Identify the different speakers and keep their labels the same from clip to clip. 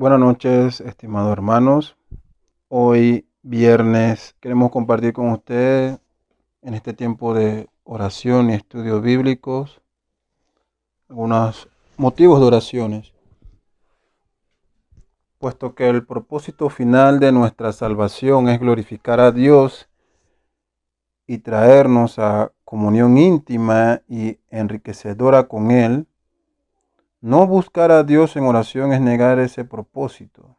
Speaker 1: Buenas noches, estimados hermanos. Hoy viernes queremos compartir con ustedes en este tiempo de oración y estudios bíblicos algunos motivos de oraciones, puesto que el propósito final de nuestra salvación es glorificar a Dios y traernos a comunión íntima y enriquecedora con Él. No buscar a Dios en oración es negar ese propósito.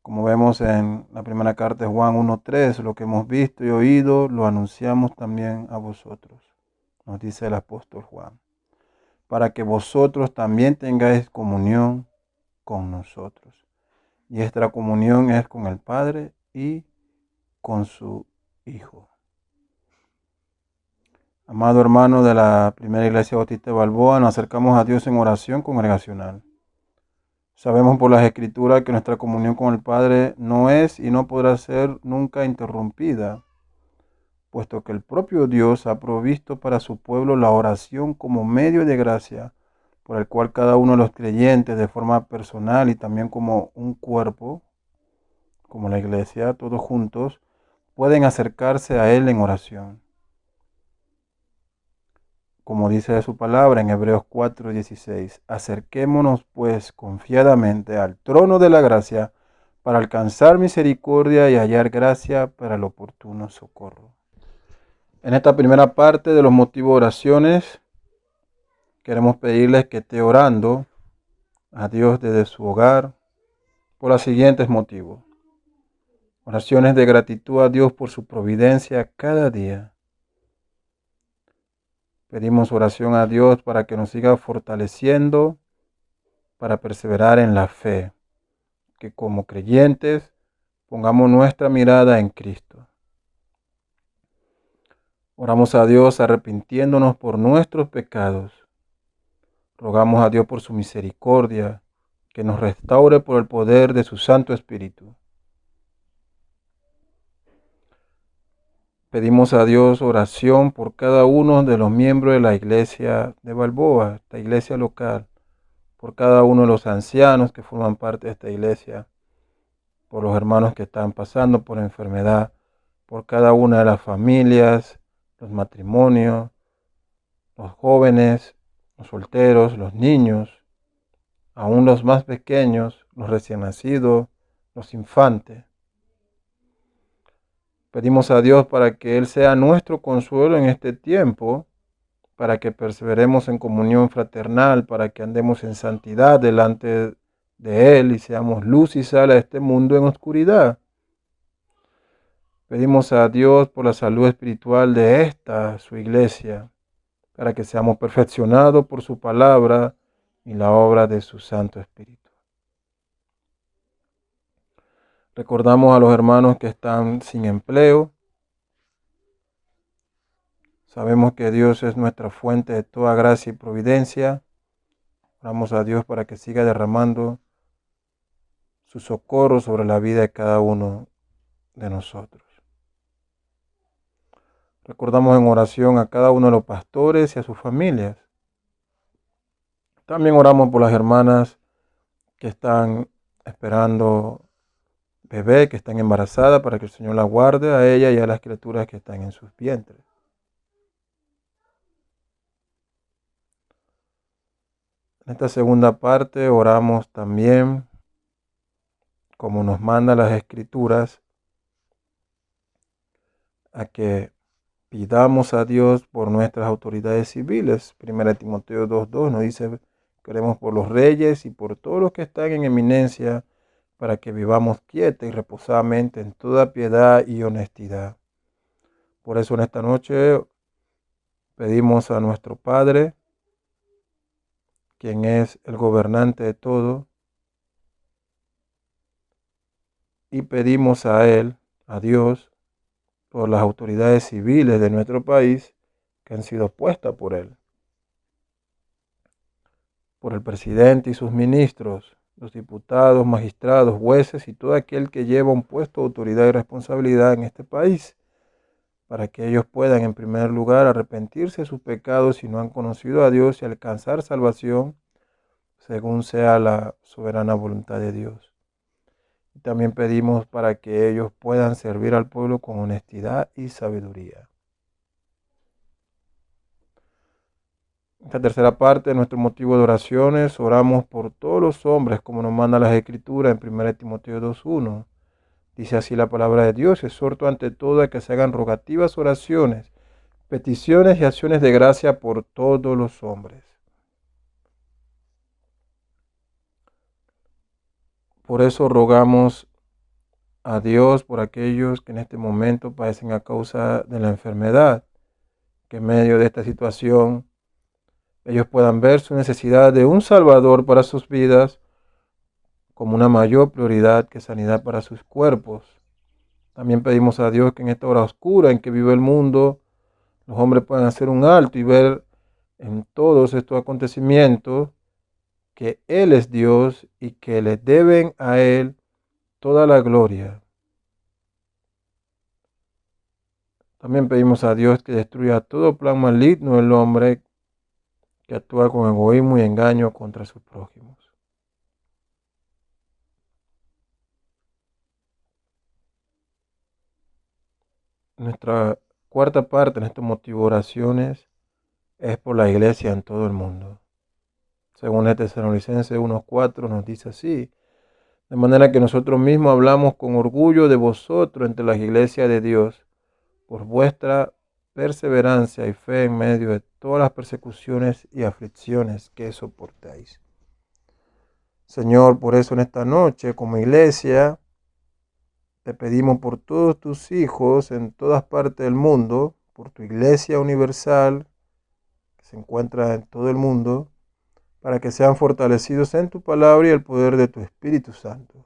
Speaker 1: Como vemos en la primera carta de Juan 1:3, lo que hemos visto y oído lo anunciamos también a vosotros, nos dice el apóstol Juan, para que vosotros también tengáis comunión con nosotros. Y esta comunión es con el Padre y con su Hijo. Amado hermano de la primera iglesia bautista de Balboa, nos acercamos a Dios en oración congregacional. Sabemos por las Escrituras que nuestra comunión con el Padre no es y no podrá ser nunca interrumpida, puesto que el propio Dios ha provisto para su pueblo la oración como medio de gracia, por el cual cada uno de los creyentes de forma personal y también como un cuerpo, como la iglesia, todos juntos, pueden acercarse a Él en oración. Como dice su palabra en Hebreos 4:16, acerquémonos pues confiadamente al trono de la gracia para alcanzar misericordia y hallar gracia para el oportuno socorro. En esta primera parte de los motivos de oraciones, queremos pedirles que esté orando a Dios desde su hogar por los siguientes motivos. Oraciones de gratitud a Dios por su providencia cada día. Pedimos oración a Dios para que nos siga fortaleciendo para perseverar en la fe, que como creyentes pongamos nuestra mirada en Cristo. Oramos a Dios arrepintiéndonos por nuestros pecados. Rogamos a Dios por su misericordia, que nos restaure por el poder de su Santo Espíritu. Pedimos a Dios oración por cada uno de los miembros de la iglesia de Balboa, esta iglesia local, por cada uno de los ancianos que forman parte de esta iglesia, por los hermanos que están pasando por enfermedad, por cada una de las familias, los matrimonios, los jóvenes, los solteros, los niños, aún los más pequeños, los recién nacidos, los infantes. Pedimos a Dios para que Él sea nuestro consuelo en este tiempo, para que perseveremos en comunión fraternal, para que andemos en santidad delante de Él y seamos luz y sal a este mundo en oscuridad. Pedimos a Dios por la salud espiritual de esta, su iglesia, para que seamos perfeccionados por su palabra y la obra de su Santo Espíritu. Recordamos a los hermanos que están sin empleo. Sabemos que Dios es nuestra fuente de toda gracia y providencia. Oramos a Dios para que siga derramando su socorro sobre la vida de cada uno de nosotros. Recordamos en oración a cada uno de los pastores y a sus familias. También oramos por las hermanas que están esperando bebé, que están embarazadas, para que el Señor la guarde a ella y a las criaturas que están en sus vientres. En esta segunda parte oramos también, como nos manda las Escrituras, a que pidamos a Dios por nuestras autoridades civiles. 1 Timoteo 2:2 nos dice que oremos por los reyes y por todos los que están en eminencia, para que vivamos quieta y reposadamente en toda piedad y honestidad. Por eso en esta noche pedimos a nuestro Padre, quien es el gobernante de todo, y pedimos a Él, a Dios, por las autoridades civiles de nuestro país que han sido puestas por Él, por el presidente y sus ministros, los diputados, magistrados, jueces y todo aquel que lleva un puesto de autoridad y responsabilidad en este país, para que ellos puedan en primer lugar arrepentirse de sus pecados si no han conocido a Dios y alcanzar salvación, según sea la soberana voluntad de Dios. Y también pedimos para que ellos puedan servir al pueblo con honestidad y sabiduría. Esta tercera parte de nuestro motivo de oraciones, oramos por todos los hombres, como nos manda las Escrituras en 1 Timoteo 2:1. Dice así la palabra de Dios: exhorto ante todo a que se hagan rogativas, oraciones, peticiones y acciones de gracia por todos los hombres. Por eso rogamos a Dios por aquellos que en este momento padecen a causa de la enfermedad, que en medio de esta situación ellos puedan ver su necesidad de un Salvador para sus vidas como una mayor prioridad que sanidad para sus cuerpos. También pedimos a Dios que en esta hora oscura en que vive el mundo, los hombres puedan hacer un alto y ver en todos estos acontecimientos que Él es Dios y que le deben a Él toda la gloria. También pedimos a Dios que destruya todo plan maligno del hombre que actúa con egoísmo y engaño contra sus prójimos. Nuestra cuarta parte en este motivo de oraciones es por la iglesia en todo el mundo. Según el Tesalonicenses 1:4 nos dice así: de manera que nosotros mismos hablamos con orgullo de vosotros entre las iglesias de Dios, por vuestra perseverancia y fe en medio de todas las persecuciones y aflicciones que soportáis. Señor, por eso en esta noche, como iglesia, te pedimos por todos tus hijos en todas partes del mundo, por tu iglesia universal, que se encuentra en todo el mundo, para que sean fortalecidos en tu palabra y el poder de tu Espíritu Santo.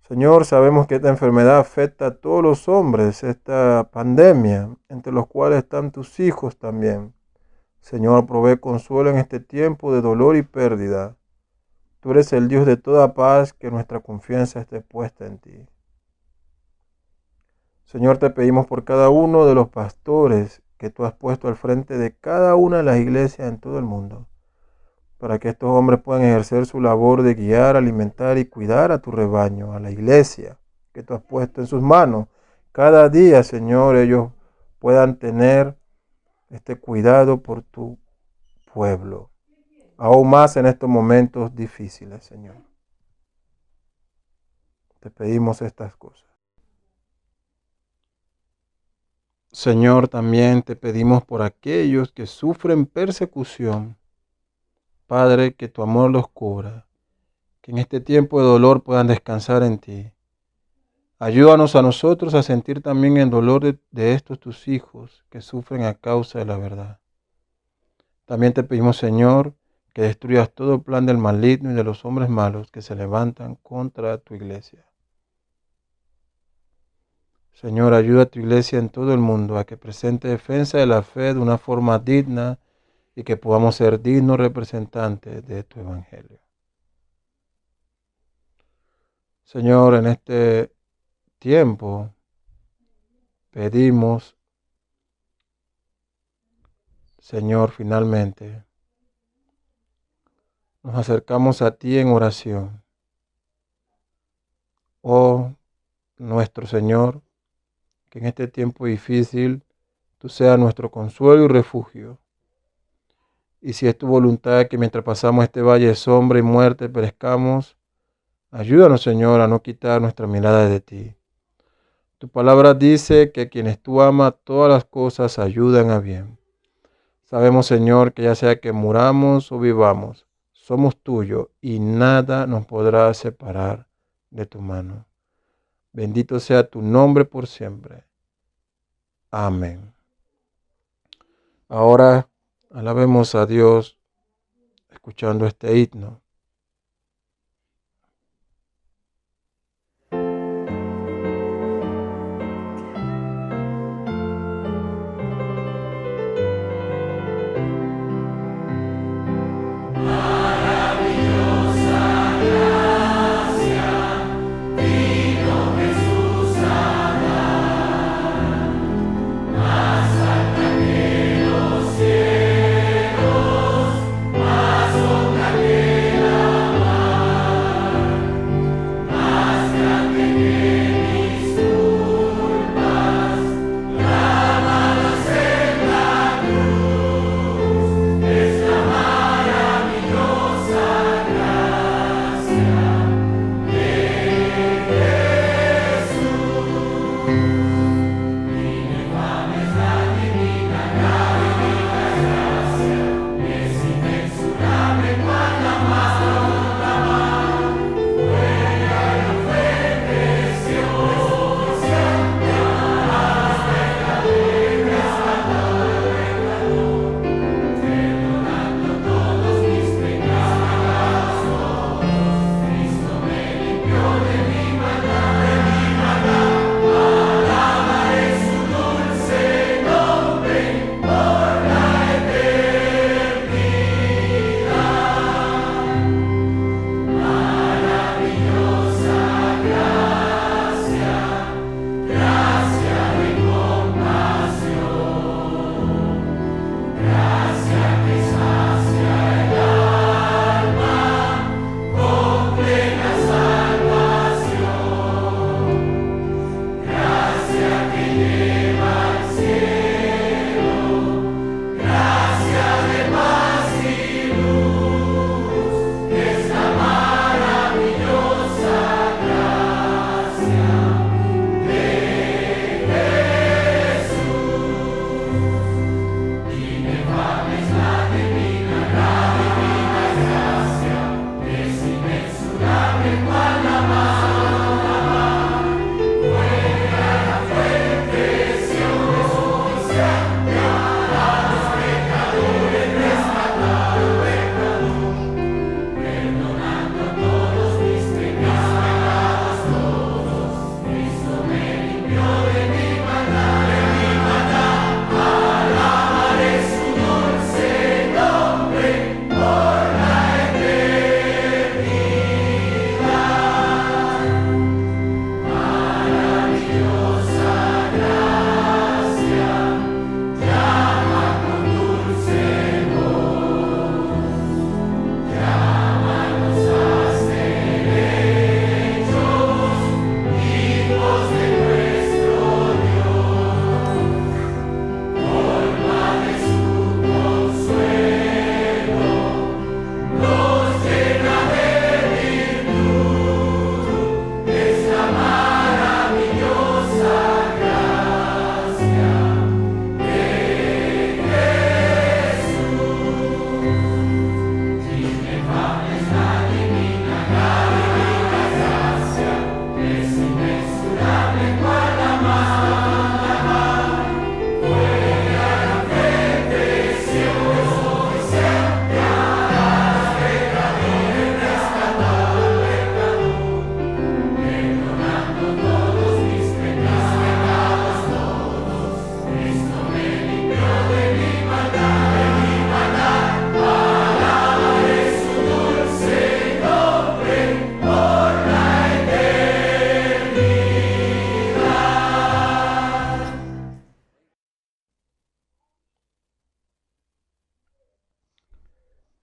Speaker 1: Señor, sabemos que esta enfermedad afecta a todos los hombres, esta pandemia, entre los cuales están tus hijos también. Señor, provee consuelo en este tiempo de dolor y pérdida. Tú eres el Dios de toda paz, que nuestra confianza esté puesta en ti. Señor, te pedimos por cada uno de los pastores que tú has puesto al frente de cada una de las iglesias en todo el mundo, para que estos hombres puedan ejercer su labor de guiar, alimentar y cuidar a tu rebaño, a la iglesia que tú has puesto en sus manos. Cada día, Señor, ellos puedan tener este cuidado por tu pueblo, aún más en estos momentos difíciles, Señor. Te pedimos estas cosas. Señor, también te pedimos por aquellos que sufren persecución. Padre, que tu amor los cubra, que en este tiempo de dolor puedan descansar en ti. Ayúdanos a nosotros a sentir también el dolor de estos tus hijos que sufren a causa de la verdad. También te pedimos, Señor, que destruyas todo plan del maligno y de los hombres malos que se levantan contra tu iglesia. Señor, ayuda a tu iglesia en todo el mundo a que presente defensa de la fe de una forma digna y que podamos ser dignos representantes de tu evangelio. Señor, en este tiempo pedimos, Señor, finalmente nos acercamos a ti en oración. Oh, nuestro Señor, que en este tiempo difícil tú seas nuestro consuelo y refugio. Y si es tu voluntad que mientras pasamos este valle de sombra y muerte perezcamos, ayúdanos, Señor, a no quitar nuestra mirada de ti. Tu palabra dice que quienes tú amas, todas las cosas ayudan a bien. Sabemos, Señor, que ya sea que muramos o vivamos, somos tuyos y nada nos podrá separar de tu mano. Bendito sea tu nombre por siempre. Amén. Ahora alabemos a Dios escuchando este himno.
Speaker 2: Más alta que los cielos, más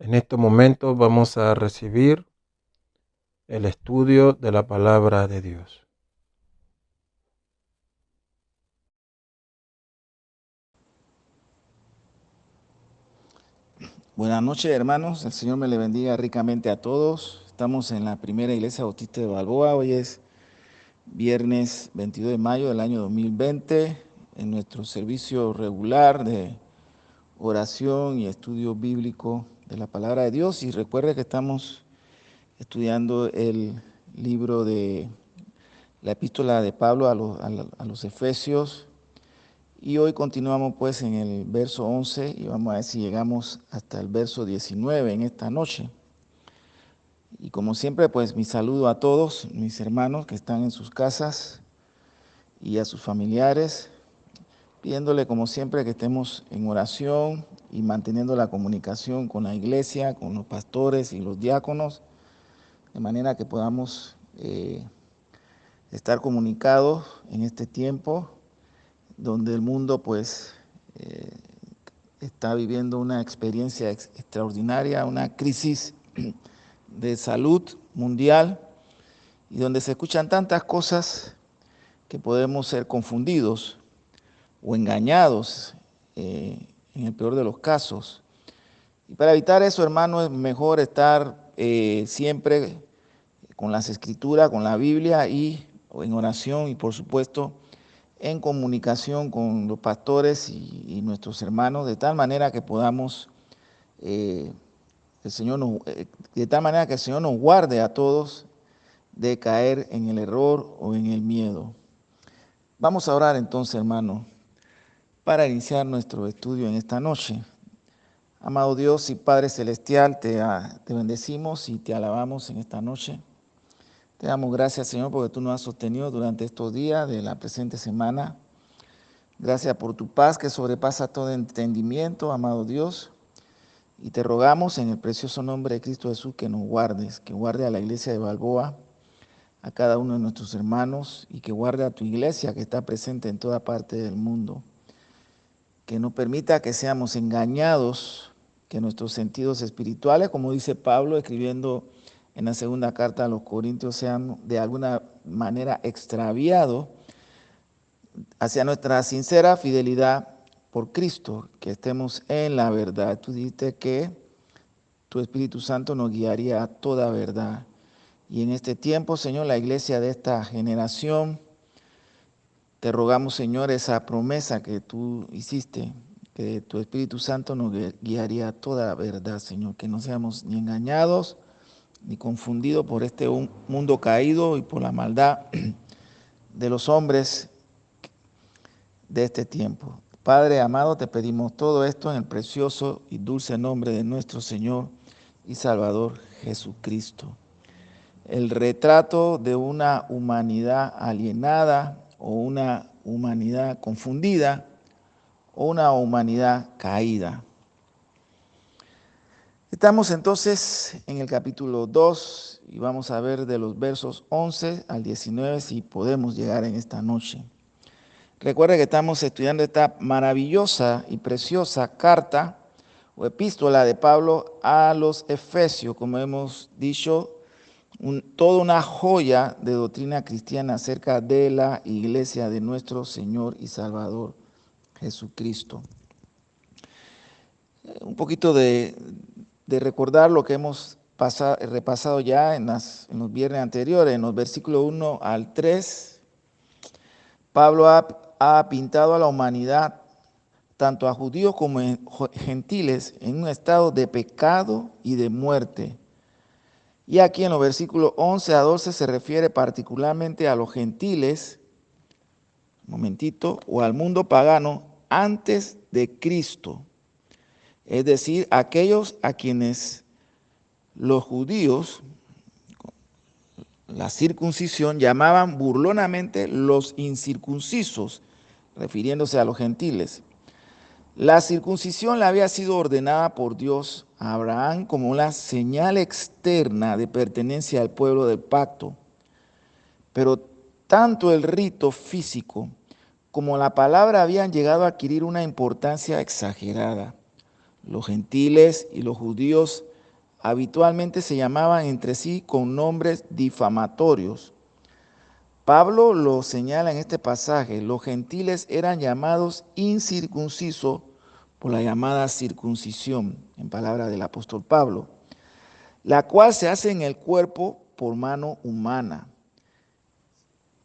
Speaker 1: En estos momentos vamos a recibir el estudio de la palabra de Dios.
Speaker 2: Buenas noches, hermanos. El Señor me le bendiga ricamente a todos. Estamos en la primera iglesia bautista de Balboa. Hoy es viernes 22 de mayo del año 2020, en nuestro servicio regular de oración y estudio bíblico de la palabra de Dios. Y recuerde que estamos estudiando el libro de la epístola de Pablo a los Efesios. Y hoy continuamos pues en el verso 11 y vamos a ver si llegamos hasta el verso 19 en esta noche. Y como siempre, pues mi saludo a todos mis hermanos que están en sus casas y a sus familiares, pidiéndole como siempre que estemos en oración y manteniendo la comunicación con la iglesia, con los pastores y los diáconos, de manera que podamos estar comunicados en este tiempo donde el mundo pues está viviendo una experiencia extraordinaria, una crisis de salud mundial y donde se escuchan tantas cosas que podemos ser confundidos o engañados en el peor de los casos. Y para evitar eso, hermano, es mejor estar siempre con las escrituras, con la Biblia y en oración y por supuesto en comunicación con los pastores y nuestros hermanos, de tal manera que podamos, el Señor de tal manera que el Señor nos guarde a todos de caer en el error o en el miedo. Vamos a orar entonces, hermano, para iniciar nuestro estudio en esta noche. Amado Dios y Padre Celestial, te bendecimos y te alabamos en esta noche. Te damos gracias, Señor, porque tú nos has sostenido durante estos días de la presente semana. Gracias por tu paz que sobrepasa todo entendimiento, amado Dios. Y te rogamos en el precioso nombre de Cristo Jesús que nos guardes, que guarde a la iglesia de Balboa, a cada uno de nuestros hermanos y que guarde a tu iglesia que está presente en toda parte del mundo. Que no permita que seamos engañados, que nuestros sentidos espirituales, como dice Pablo escribiendo en la segunda carta a los Corintios, sean de alguna manera extraviados hacia nuestra sincera fidelidad por Cristo, que estemos en la verdad. Tú dijiste que tu Espíritu Santo nos guiaría a toda verdad. Y en este tiempo, Señor, la iglesia de esta generación, te rogamos, Señor, esa promesa que tú hiciste, que tu Espíritu Santo nos guiaría a toda verdad, Señor, que no seamos ni engañados ni confundidos por este mundo caído y por la maldad de los hombres de este tiempo. Padre amado, te pedimos todo esto en el precioso y dulce nombre de nuestro Señor y Salvador Jesucristo. El retrato de una humanidad alienada o una humanidad confundida o una humanidad caída. Estamos entonces en el capítulo 2 y vamos a ver de los versos 11 al 19 si podemos llegar en esta noche. Recuerda que estamos estudiando esta maravillosa y preciosa carta o epístola de Pablo a los Efesios, como hemos dicho, toda una joya de doctrina cristiana acerca de la iglesia de nuestro Señor y Salvador Jesucristo. Un poquito de recordar lo que hemos repasado ya en los viernes anteriores, en los versículos 1 al 3, Pablo ha pintado a la humanidad, tanto a judíos como a gentiles, en un estado de pecado y de muerte. Y aquí en los versículos 11 a 12 se refiere particularmente a los gentiles, o al mundo pagano antes de Cristo. Es decir, aquellos a quienes los judíos, la circuncisión, llamaban burlonamente los incircuncisos, refiriéndose a los gentiles. La circuncisión le había sido ordenada por Dios a Abraham como una señal externa de pertenencia al pueblo del pacto. Pero tanto el rito físico como la palabra habían llegado a adquirir una importancia exagerada. Los gentiles y los judíos habitualmente se llamaban entre sí con nombres difamatorios. Pablo lo señala en este pasaje: los gentiles eran llamados incircuncisos por la llamada circuncisión, en palabras del apóstol Pablo, la cual se hace en el cuerpo por mano humana.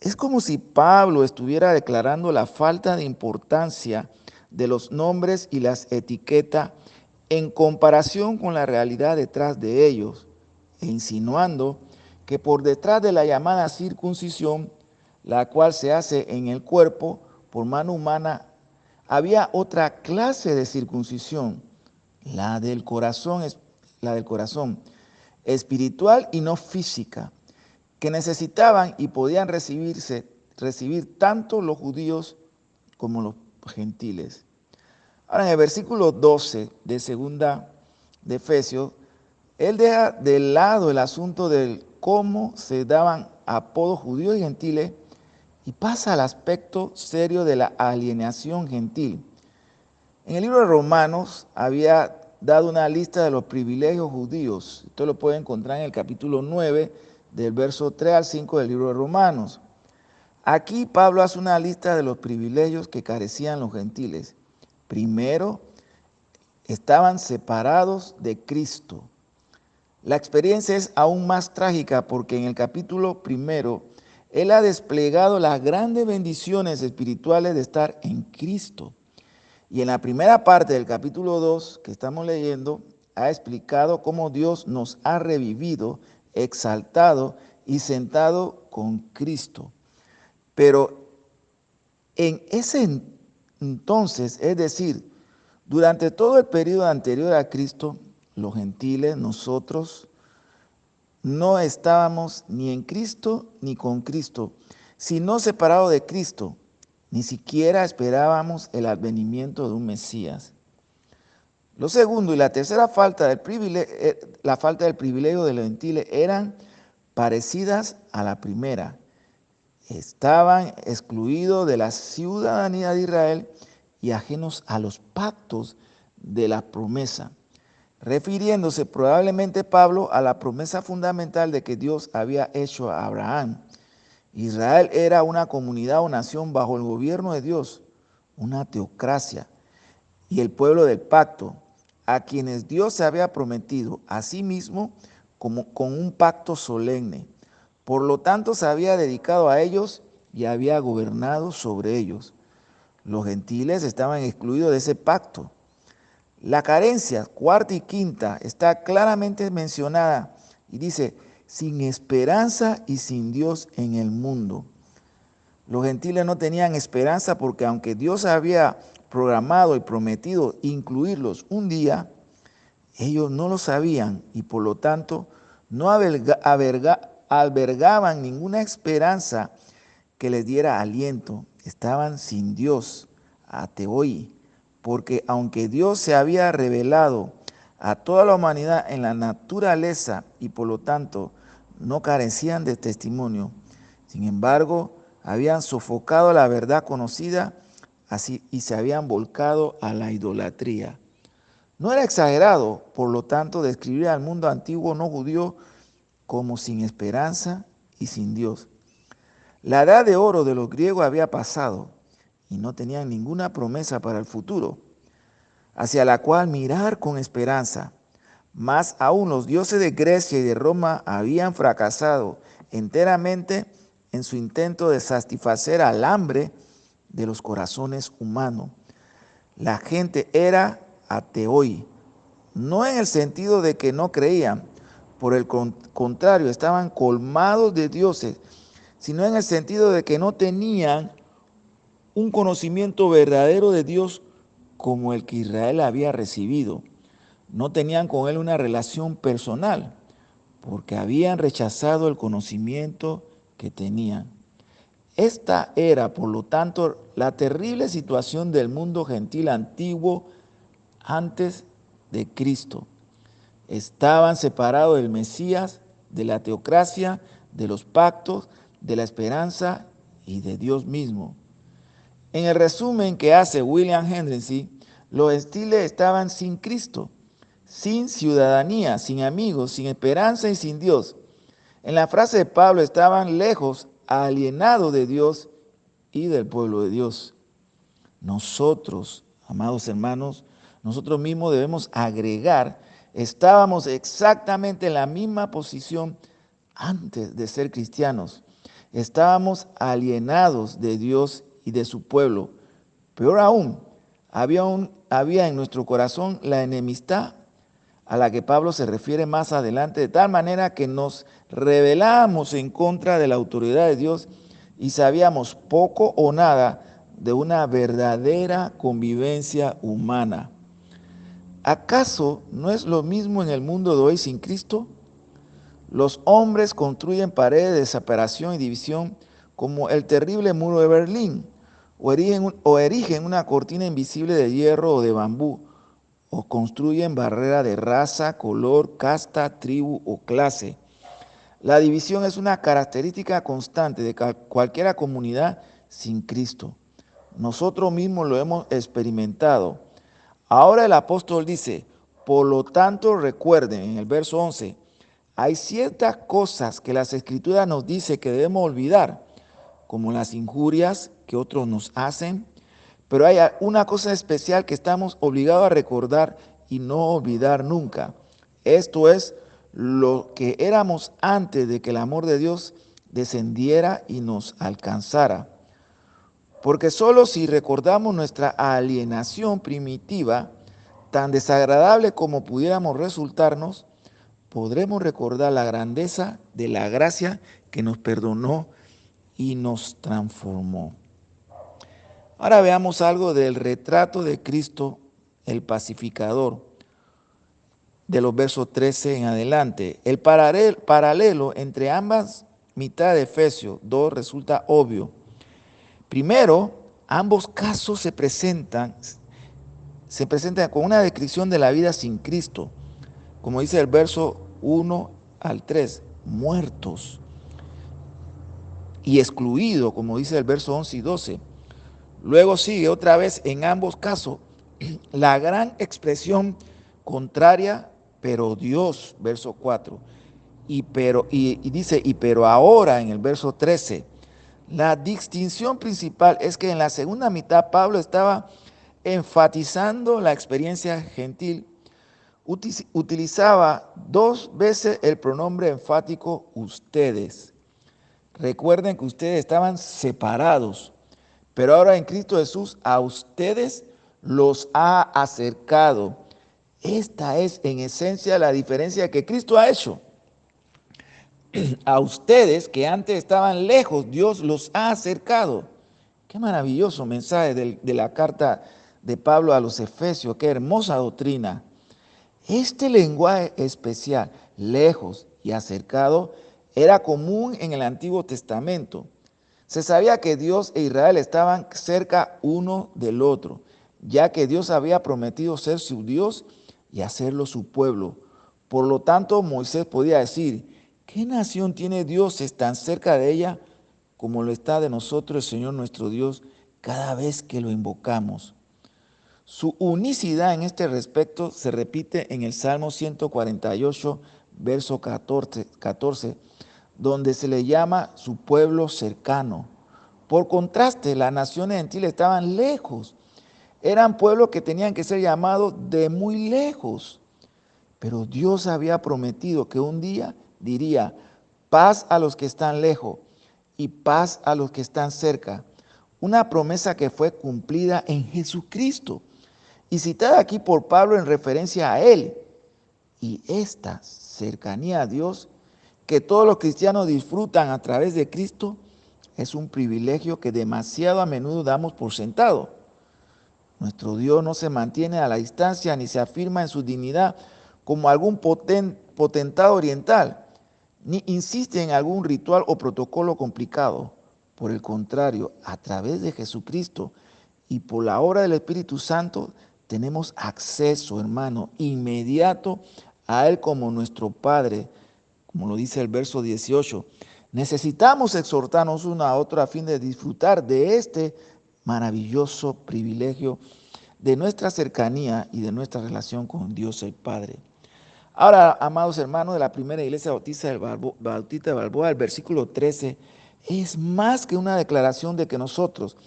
Speaker 2: Es como si Pablo estuviera declarando la falta de importancia de los nombres y las etiquetas en comparación con la realidad detrás de ellos, e insinuando que por detrás de la llamada circuncisión, la cual se hace en el cuerpo por mano humana, había otra clase de circuncisión, la del corazón, espiritual y no física, que necesitaban y podían recibir tanto los judíos como los gentiles. Ahora, en el versículo 12 de segunda de Efesios, él deja de lado el asunto del cómo se daban apodos judíos y gentiles y pasa al aspecto serio de la alienación gentil. En el libro de Romanos había dado una lista de los privilegios judíos. Esto lo puede encontrar en el capítulo 9, del verso 3 al 5 del libro de Romanos. Aquí Pablo hace una lista de los privilegios que carecían los gentiles. Primero, estaban separados de Cristo. La experiencia es aún más trágica porque en el capítulo 1, él ha desplegado las grandes bendiciones espirituales de estar en Cristo. Y en la primera parte del capítulo 2 que estamos leyendo, ha explicado cómo Dios nos ha revivido, exaltado y sentado con Cristo. Pero en ese entonces, es decir, durante todo el periodo anterior a Cristo, los gentiles, nosotros, no estábamos ni en Cristo ni con Cristo, sino separados de Cristo. Ni siquiera esperábamos el advenimiento de un Mesías. Lo segundo y la tercera falta del privilegio de los gentiles eran parecidas a la primera. Estaban excluidos de la ciudadanía de Israel y ajenos a los pactos de la promesa, refiriéndose probablemente Pablo a la promesa fundamental de que Dios había hecho a Abraham. Israel era una comunidad o nación bajo el gobierno de Dios, una teocracia, y el pueblo del pacto, a quienes Dios se había prometido a sí mismo como con un pacto solemne. Por lo tanto, se había dedicado a ellos y había gobernado sobre ellos. Los gentiles estaban excluidos de ese pacto. La carencia, cuarta y quinta, está claramente mencionada y dice: sin esperanza y sin Dios en el mundo. Los gentiles no tenían esperanza porque aunque Dios había programado y prometido incluirlos un día, ellos no lo sabían y por lo tanto no albergaban ninguna esperanza que les diera aliento. Estaban sin Dios, ateoi, porque aunque Dios se había revelado a toda la humanidad en la naturaleza y por lo tanto no carecían de testimonio, sin embargo habían sofocado la verdad conocida así y se habían volcado a la idolatría. No era exagerado, por lo tanto, describir al mundo antiguo no judío como sin esperanza y sin Dios. La edad de oro de los griegos había pasado y no tenían ninguna promesa para el futuro, hacia la cual mirar con esperanza. Más aún, los dioses de Grecia y de Roma habían fracasado enteramente en su intento de satisfacer al hambre de los corazones humanos. La gente era ateoi, no en el sentido de que no creían, por el contrario, estaban colmados de dioses, sino en el sentido de que no tenían un conocimiento verdadero de Dios como el que Israel había recibido. No tenían con él una relación personal, porque habían rechazado el conocimiento que tenían. Esta era, por lo tanto, la terrible situación del mundo gentil antiguo antes de Cristo. Estaban separados del Mesías, de la teocracia, de los pactos, de la esperanza y de Dios mismo. En el resumen que hace William Hendriksen, los gentiles estaban sin Cristo, sin ciudadanía, sin amigos, sin esperanza y sin Dios. En la frase de Pablo, estaban lejos, alienados de Dios y del pueblo de Dios. Nosotros, amados hermanos, nosotros mismos debemos agregar, estábamos exactamente en la misma posición antes de ser cristianos. Estábamos alienados de Dios y de su pueblo. Peor aún, había en nuestro corazón la enemistad a la que Pablo se refiere más adelante, de tal manera que nos rebelábamos en contra de la autoridad de Dios y sabíamos poco o nada de una verdadera convivencia humana. ¿Acaso no es lo mismo en el mundo de hoy sin Cristo? Los hombres construyen paredes de separación y división como el terrible muro de Berlín, o erigen una cortina invisible de hierro o de bambú, o construyen barrera de raza, color, casta, tribu o clase. La división es una característica constante de cualquier comunidad sin Cristo. Nosotros mismos lo hemos experimentado. Ahora el apóstol dice, por lo tanto recuerden, en el verso 11, hay ciertas cosas que las Escrituras nos dicen que debemos olvidar, como las injurias que otros nos hacen, pero hay una cosa especial que estamos obligados a recordar y no olvidar nunca. Esto es lo que éramos antes de que el amor de Dios descendiera y nos alcanzara. Porque solo si recordamos nuestra alienación primitiva, tan desagradable como pudiéramos resultarnos, podremos recordar la grandeza de la gracia que nos perdonó y nos transformó. Ahora veamos algo del retrato de Cristo, el pacificador, de los versos 13 en adelante. El paralelo entre ambas mitades de Efesios 2 resulta obvio. Primero, ambos casos se presentan con una descripción de la vida sin Cristo, como dice el verso 1 al 3, muertos y excluidos, como dice el verso 11 y 12. Luego sigue otra vez en ambos casos la gran expresión contraria, pero Dios, verso 4. Y dice, pero ahora en el verso 13, la distinción principal es que en la segunda mitad Pablo estaba enfatizando la experiencia gentil. Utilizaba 2 veces el pronombre enfático ustedes. Recuerden que ustedes estaban separados, pero ahora en Cristo Jesús a ustedes los ha acercado. Esta es en esencia la diferencia que Cristo ha hecho. A ustedes que antes estaban lejos, Dios los ha acercado. Qué maravilloso mensaje de la carta de Pablo a los Efesios, qué hermosa doctrina. Este lenguaje especial, lejos y acercado, era común en el Antiguo Testamento. Se sabía que Dios e Israel estaban cerca uno del otro, ya que Dios había prometido ser su Dios y hacerlo su pueblo. Por lo tanto, Moisés podía decir, ¿qué nación tiene dioses tan cerca de ella como lo está de nosotros el Señor nuestro Dios cada vez que lo invocamos? Su unicidad en este respecto se repite en el Salmo 148, verso 14, donde se le llama su pueblo cercano. Por contraste, las naciones gentiles estaban lejos. Eran pueblos que tenían que ser llamados de muy lejos. Pero Dios había prometido que un día diría, paz a los que están lejos y paz a los que están cerca. Una promesa que fue cumplida en Jesucristo y citada aquí por Pablo en referencia a Él. Y esta cercanía a Dios que todos los cristianos disfrutan a través de Cristo es un privilegio que demasiado a menudo damos por sentado. Nuestro Dios no se mantiene a la distancia ni se afirma en su dignidad como algún potentado oriental, ni insiste en algún ritual o protocolo complicado. Por el contrario, a través de Jesucristo y por la obra del Espíritu Santo, tenemos acceso, hermano, inmediato a Él como nuestro Padre, como lo dice el verso 18. Necesitamos exhortarnos uno a otro a fin de disfrutar de este maravilloso privilegio de nuestra cercanía y de nuestra relación con Dios el Padre. Ahora, amados hermanos de la primera iglesia bautista de Balboa, el versículo 13 es más que una declaración de que nosotros,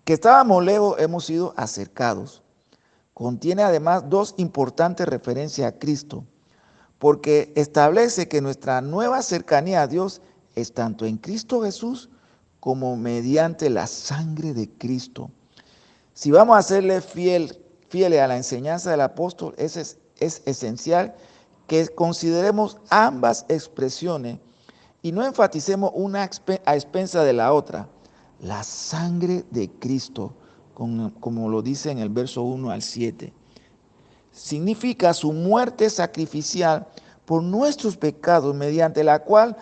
Speaker 2: que estábamos lejos, hemos sido acercados. Contiene además dos importantes referencias a Cristo, porque establece que nuestra nueva cercanía a Dios es tanto en Cristo Jesús como mediante la sangre de Cristo. Si vamos a serle fieles a la enseñanza del apóstol, es esencial que consideremos ambas expresiones y no enfaticemos una a expensa de la otra. La sangre de Cristo, como lo dice en el verso 1 al 7, significa su muerte sacrificial por nuestros pecados, mediante la cual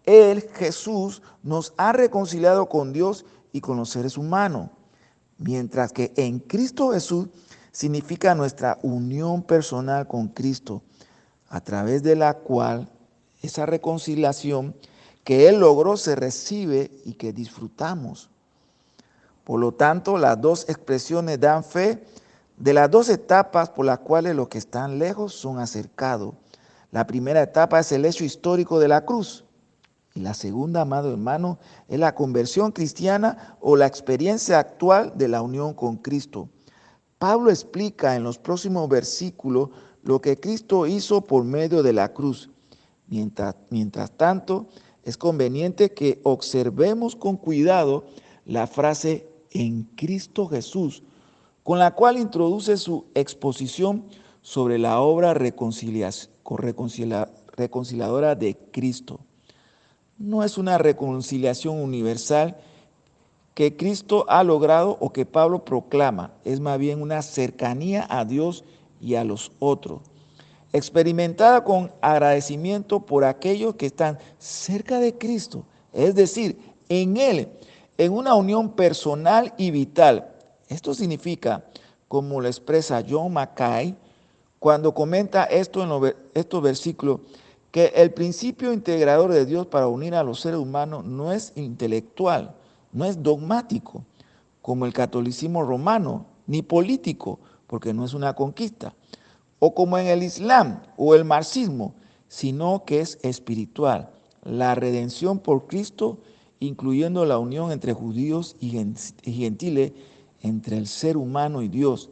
Speaker 2: Él, Jesús, nos ha reconciliado con Dios y con los seres humanos. Mientras que en Cristo Jesús significa nuestra unión personal con Cristo, a través de la cual esa reconciliación que Él logró se recibe y que disfrutamos. Por lo tanto, las dos expresiones dan fe de las dos etapas por las cuales los que están lejos son acercados. La primera etapa es el hecho histórico de la cruz. Y la segunda, amado hermano, es la conversión cristiana o la experiencia actual de la unión con Cristo. Pablo explica en los próximos versículos lo que Cristo hizo por medio de la cruz. Mientras tanto, es conveniente que observemos con cuidado la frase en Cristo Jesús, con la cual introduce su exposición sobre la obra reconciliadora de Cristo. No es una reconciliación universal que Cristo ha logrado o que Pablo proclama, es más bien una cercanía a Dios y a los otros, experimentada con agradecimiento por aquellos que están cerca de Cristo, es decir, en Él, en una unión personal y vital. Esto significa, como lo expresa John Mackay, cuando comenta esto en estos versículos, que el principio integrador de Dios para unir a los seres humanos no es intelectual, no es dogmático, como el catolicismo romano, ni político, porque no es una conquista, o como en el Islam o el marxismo, sino que es espiritual. La redención por Cristo, incluyendo la unión entre judíos y gentiles, entre el ser humano y Dios,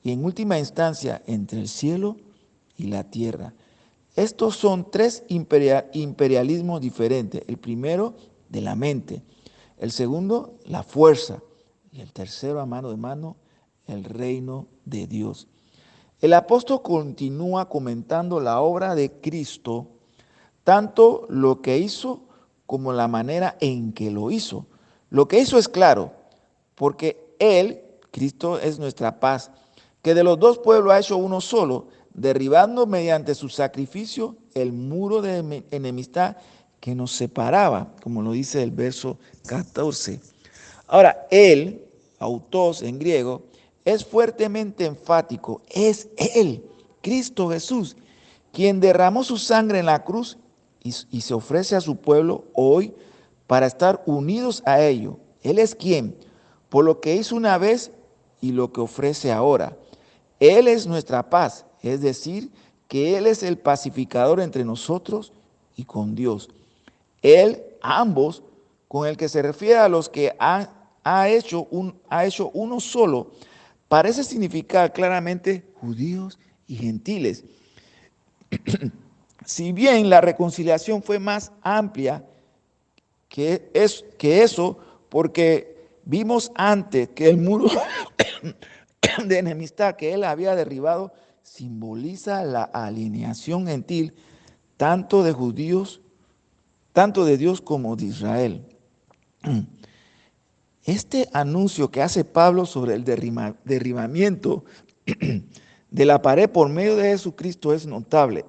Speaker 2: y en última instancia entre el cielo y la tierra. Estos son tres imperialismos diferentes. El primero, de la mente. El segundo, la fuerza. Y el tercero, a mano de mano, el reino de Dios. El apóstol continúa comentando la obra de Cristo, tanto lo que hizo como la manera en que lo hizo. Lo que hizo es claro, porque Él, Cristo, es nuestra paz, que de los dos pueblos ha hecho uno solo, derribando mediante su sacrificio el muro de enemistad que nos separaba, como lo dice el verso 14. Ahora, Él, autos en griego, es fuertemente enfático. Es Él, Cristo Jesús, quien derramó su sangre en la cruz y se ofrece a su pueblo hoy para estar unidos a ello. Él es quien, por lo que hizo una vez y lo que ofrece ahora. Él es nuestra paz, es decir, que Él es el pacificador entre nosotros y con Dios. Él, ambos, con el que se refiere a los que ha hecho uno solo, parece significar claramente judíos y gentiles. Si bien la reconciliación fue más amplia que eso, porque vimos antes que el muro de enemistad que él había derribado simboliza la alineación gentil tanto de judíos, tanto de Dios como de Israel. Este anuncio que hace Pablo sobre el derribamiento de la pared por medio de Jesucristo es notable,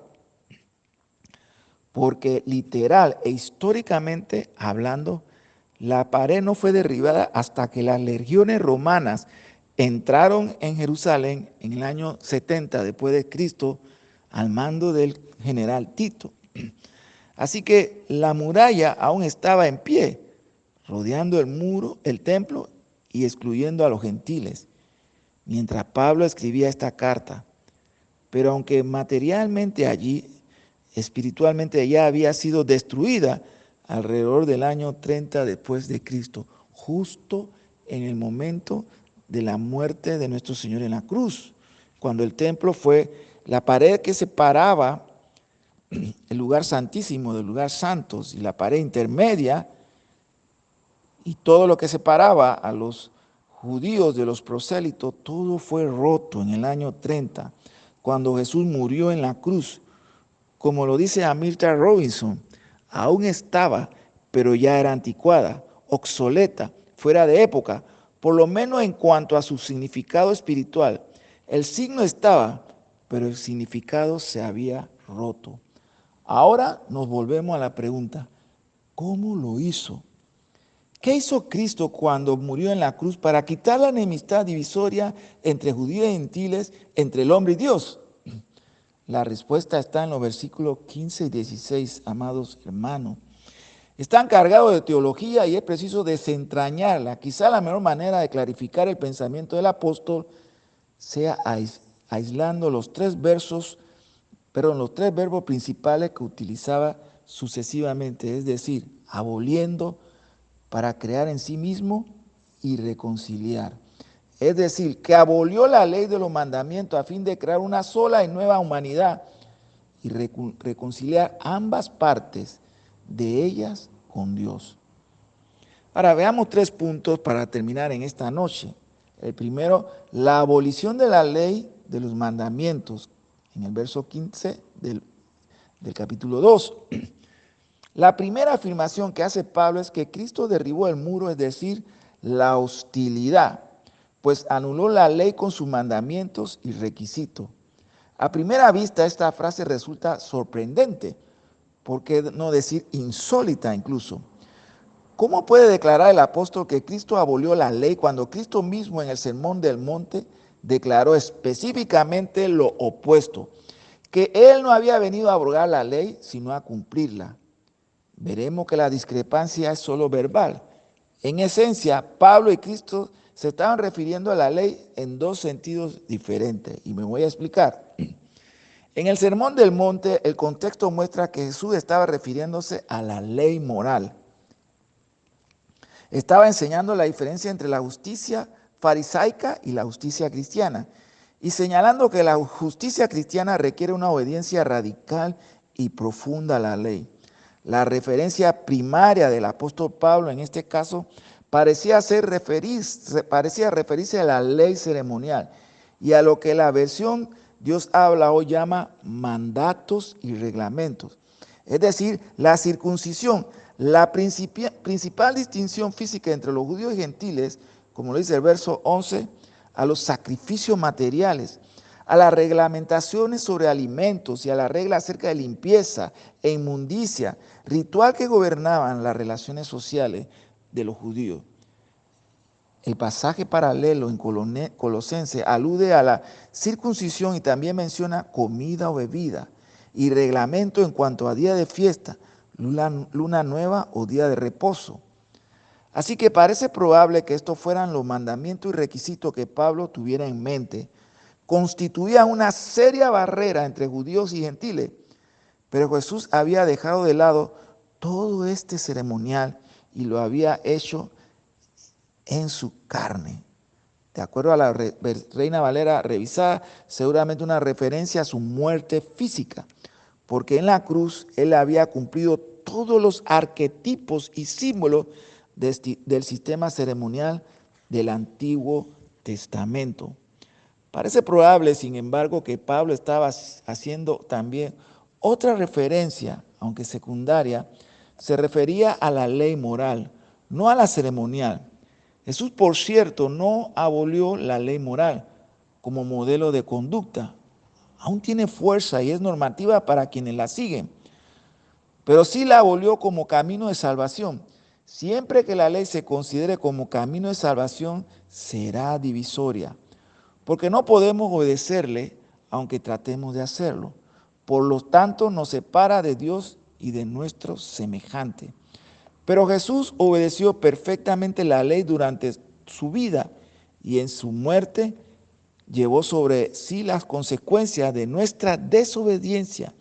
Speaker 2: porque literal e históricamente hablando, la pared no fue derribada hasta que las legiones romanas entraron en Jerusalén en el año 70 después de Cristo al mando del general Tito. Así que la muralla aún estaba en pie, rodeando el muro, el templo y excluyendo a los gentiles. mientras Pablo escribía esta carta. Pero aunque materialmente allí, espiritualmente ya había sido destruida alrededor del año 30 después de Cristo, justo en el momento de la muerte de nuestro Señor en la cruz, cuando el templo fue la pared que separaba el lugar santísimo del lugar santo y la pared intermedia y todo lo que separaba a los judíos de los prosélitos, todo fue roto en el año 30, cuando Jesús murió en la cruz. Como lo dice Hamilton Robinson, aún estaba, pero ya era anticuada, obsoleta, fuera de época, por lo menos en cuanto a su significado espiritual. El signo estaba, pero el significado se había roto. Ahora nos volvemos a la pregunta, ¿cómo lo hizo? ¿Qué hizo Cristo cuando murió en la cruz para quitar la enemistad divisoria entre judíos y gentiles, entre el hombre y Dios? La respuesta está en los versículos 15 y 16, amados hermanos. Están cargados de teología y es preciso desentrañarla. Quizá la mejor manera de clarificar el pensamiento del apóstol sea aislando los tres verbos principales que utilizaba sucesivamente, es decir, aboliendo para crear en sí mismo y reconciliar. Es decir, que abolió la ley de los mandamientos a fin de crear una sola y nueva humanidad y reconciliar ambas partes de ellas con Dios. Ahora veamos 3 puntos para terminar en esta noche. El primero, la abolición de la ley de los mandamientos, en el verso 15 del capítulo 2. La primera afirmación que hace Pablo es que Cristo derribó el muro, es decir, la hostilidad, pues anuló la ley con sus mandamientos y requisitos. A primera vista esta frase resulta sorprendente, por qué no decir insólita incluso. ¿Cómo puede declarar el apóstol que Cristo abolió la ley cuando Cristo mismo en el Sermón del Monte declaró específicamente lo opuesto? Que Él no había venido a abrogar la ley, sino a cumplirla. Veremos que la discrepancia es solo verbal. En esencia, Pablo y Cristo se estaban refiriendo a la ley en dos sentidos diferentes, y me voy a explicar. En el Sermón del Monte, el contexto muestra que Jesús estaba refiriéndose a la ley moral. Estaba enseñando la diferencia entre la justicia farisaica y la justicia cristiana, y señalando que la justicia cristiana requiere una obediencia radical y profunda a la ley. La referencia primaria del apóstol Pablo en este caso parecía referirse a la ley ceremonial y a lo que la versión Dios habla hoy llama mandatos y reglamentos. Es decir, la circuncisión, la principal distinción física entre los judíos y gentiles, como lo dice el verso 11, a los sacrificios materiales, a las reglamentaciones sobre alimentos y a la regla acerca de limpieza e inmundicia, ritual que gobernaban las relaciones sociales de los judíos. El pasaje paralelo en Colosenses alude a la circuncisión y también menciona comida o bebida y reglamento en cuanto a día de fiesta, luna nueva o día de reposo. Así que parece probable que estos fueran los mandamientos y requisitos que Pablo tuviera en mente. Constituía una seria barrera entre judíos y gentiles, pero Jesús había dejado de lado todo este ceremonial y lo había hecho en su carne. De acuerdo a la Reina Valera revisada, seguramente una referencia a su muerte física, porque en la cruz él había cumplido todos los arquetipos y símbolos del sistema ceremonial del Antiguo Testamento. Parece probable, sin embargo, que Pablo estaba haciendo también otra referencia, aunque secundaria, se refería a la ley moral, no a la ceremonial. Jesús, por cierto, no abolió la ley moral como modelo de conducta. Aún tiene fuerza y es normativa para quienes la siguen, pero sí la abolió como camino de salvación. Siempre que la ley se considere como camino de salvación, será divisoria, porque no podemos obedecerle aunque tratemos de hacerlo. Por lo tanto, nos separa de Dios y de nuestros semejantes. Pero Jesús obedeció perfectamente la ley durante su vida y en su muerte llevó sobre sí las consecuencias de nuestra desobediencia,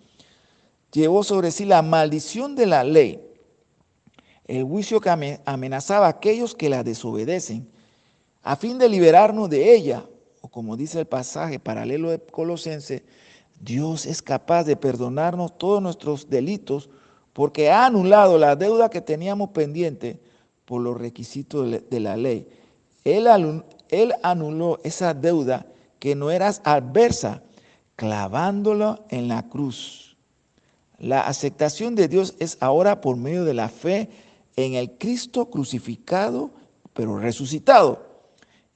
Speaker 2: llevó sobre sí la maldición de la ley, el juicio que amenazaba a aquellos que la desobedecen, a fin de liberarnos de ella, o como dice el pasaje paralelo de Colosenses, Dios es capaz de perdonarnos todos nuestros delitos porque ha anulado la deuda que teníamos pendiente por los requisitos de la ley. Él anuló esa deuda que no era adversa, clavándola en la cruz. La aceptación de Dios es ahora por medio de la fe en el Cristo crucificado, pero resucitado.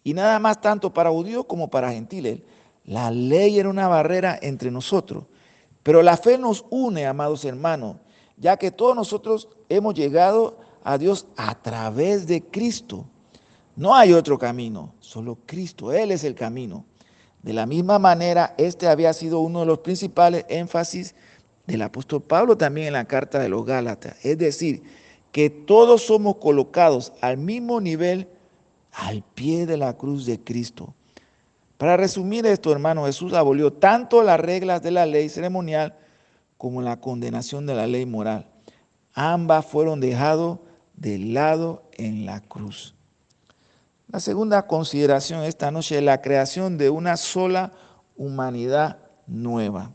Speaker 2: Y nada más tanto para judíos como para gentiles. La ley era una barrera entre nosotros, pero la fe nos une, amados hermanos, ya que todos nosotros hemos llegado a Dios a través de Cristo. No hay otro camino, solo Cristo, Él es el camino. De la misma manera, este había sido uno de los principales énfasis del apóstol Pablo también en la carta de los Gálatas. Es decir, que todos somos colocados al mismo nivel al pie de la cruz de Cristo. Para resumir esto, hermano, Jesús abolió tanto las reglas de la ley ceremonial como la condenación de la ley moral. Ambas fueron dejadas de lado en la cruz. La segunda consideración esta noche es la creación de una sola humanidad nueva.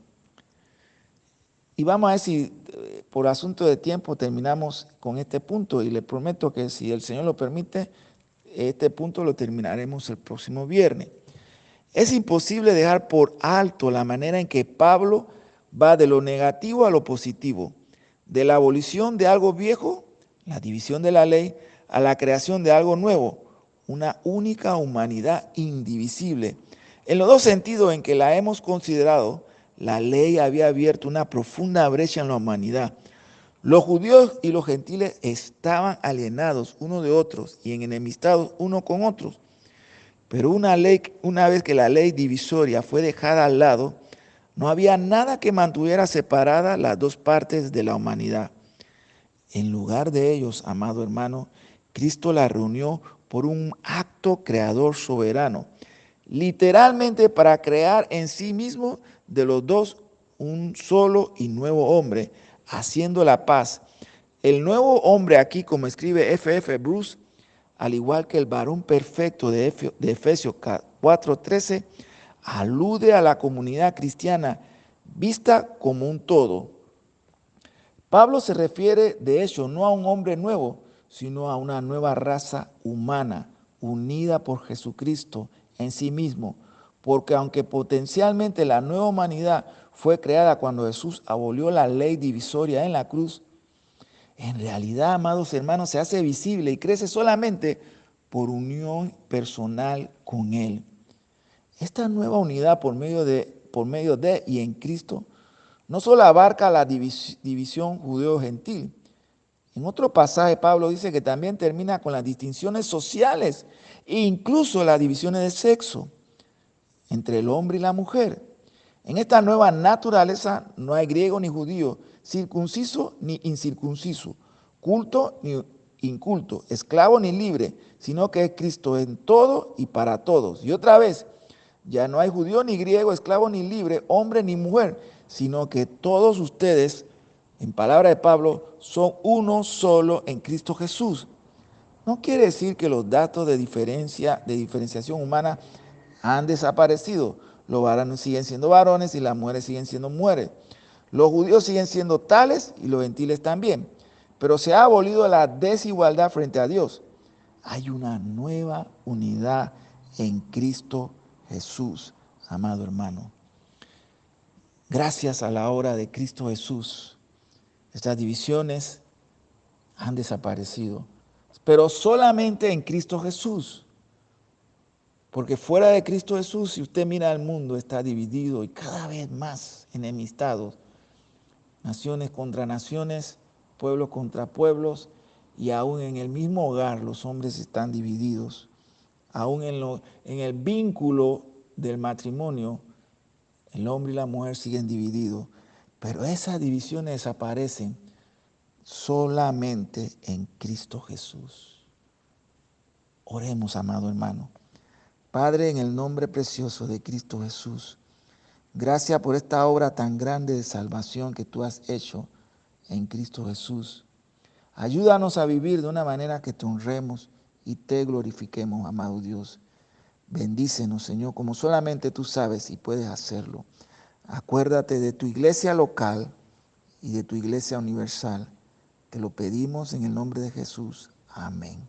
Speaker 2: Y vamos a ver si por asunto de tiempo terminamos con este punto y le prometo que si el Señor lo permite, este punto lo terminaremos el próximo viernes. Es imposible dejar por alto la manera en que Pablo va de lo negativo a lo positivo, de la abolición de algo viejo, la división de la ley, a la creación de algo nuevo, una única humanidad indivisible. En los dos sentidos en que la hemos considerado, la ley había abierto una profunda brecha en la humanidad. Los judíos y los gentiles estaban alienados unos de otros y enemistados unos con otros. Pero una vez que la ley divisoria fue dejada al lado, no había nada que mantuviera separadas las dos partes de la humanidad. En lugar de ellos, amado hermano, Cristo la reunió por un acto creador soberano, literalmente para crear en sí mismo de los dos un solo y nuevo hombre, haciendo la paz. El nuevo hombre aquí, como escribe F.F. Bruce, al igual que el varón perfecto de Efesios 4:13, alude a la comunidad cristiana vista como un todo. Pablo se refiere, de hecho, no a un hombre nuevo, sino a una nueva raza humana, unida por Jesucristo en sí mismo, porque aunque potencialmente la nueva humanidad fue creada cuando Jesús abolió la ley divisoria en la cruz, en realidad, amados hermanos, se hace visible y crece solamente por unión personal con Él. Esta nueva unidad por medio de y en Cristo no solo abarca la división judeo-gentil. En otro pasaje Pablo dice que también termina con las distinciones sociales e incluso las divisiones de sexo entre el hombre y la mujer. En esta nueva naturaleza no hay griego ni judío, circunciso ni incircunciso, culto ni inculto, esclavo ni libre, sino que es Cristo en todo y para todos. Y otra vez, ya no hay judío ni griego, esclavo ni libre, hombre ni mujer, sino que todos ustedes, en palabra de Pablo, son uno solo en Cristo Jesús. No quiere decir que los datos de diferenciación humana han desaparecido. Los varones siguen siendo varones y las mujeres siguen siendo mujeres. Los judíos siguen siendo tales y los gentiles también. Pero se ha abolido la desigualdad frente a Dios. Hay una nueva unidad en Cristo Jesús, amado hermano. Gracias a la obra de Cristo Jesús, estas divisiones han desaparecido. Pero solamente en Cristo Jesús. Porque fuera de Cristo Jesús, si usted mira al mundo, está dividido y cada vez más enemistados. Naciones contra naciones, pueblos contra pueblos, y aún en el mismo hogar los hombres están divididos. Aún en el vínculo del matrimonio, el hombre y la mujer siguen divididos. Pero esas divisiones desaparecen solamente en Cristo Jesús. Oremos, amado hermano. Padre, en el nombre precioso de Cristo Jesús, gracias por esta obra tan grande de salvación que tú has hecho en Cristo Jesús. Ayúdanos a vivir de una manera que te honremos y te glorifiquemos, amado Dios. Bendícenos, Señor, como solamente tú sabes y puedes hacerlo. Acuérdate de tu iglesia local y de tu iglesia universal. Te lo pedimos en el nombre de Jesús. Amén.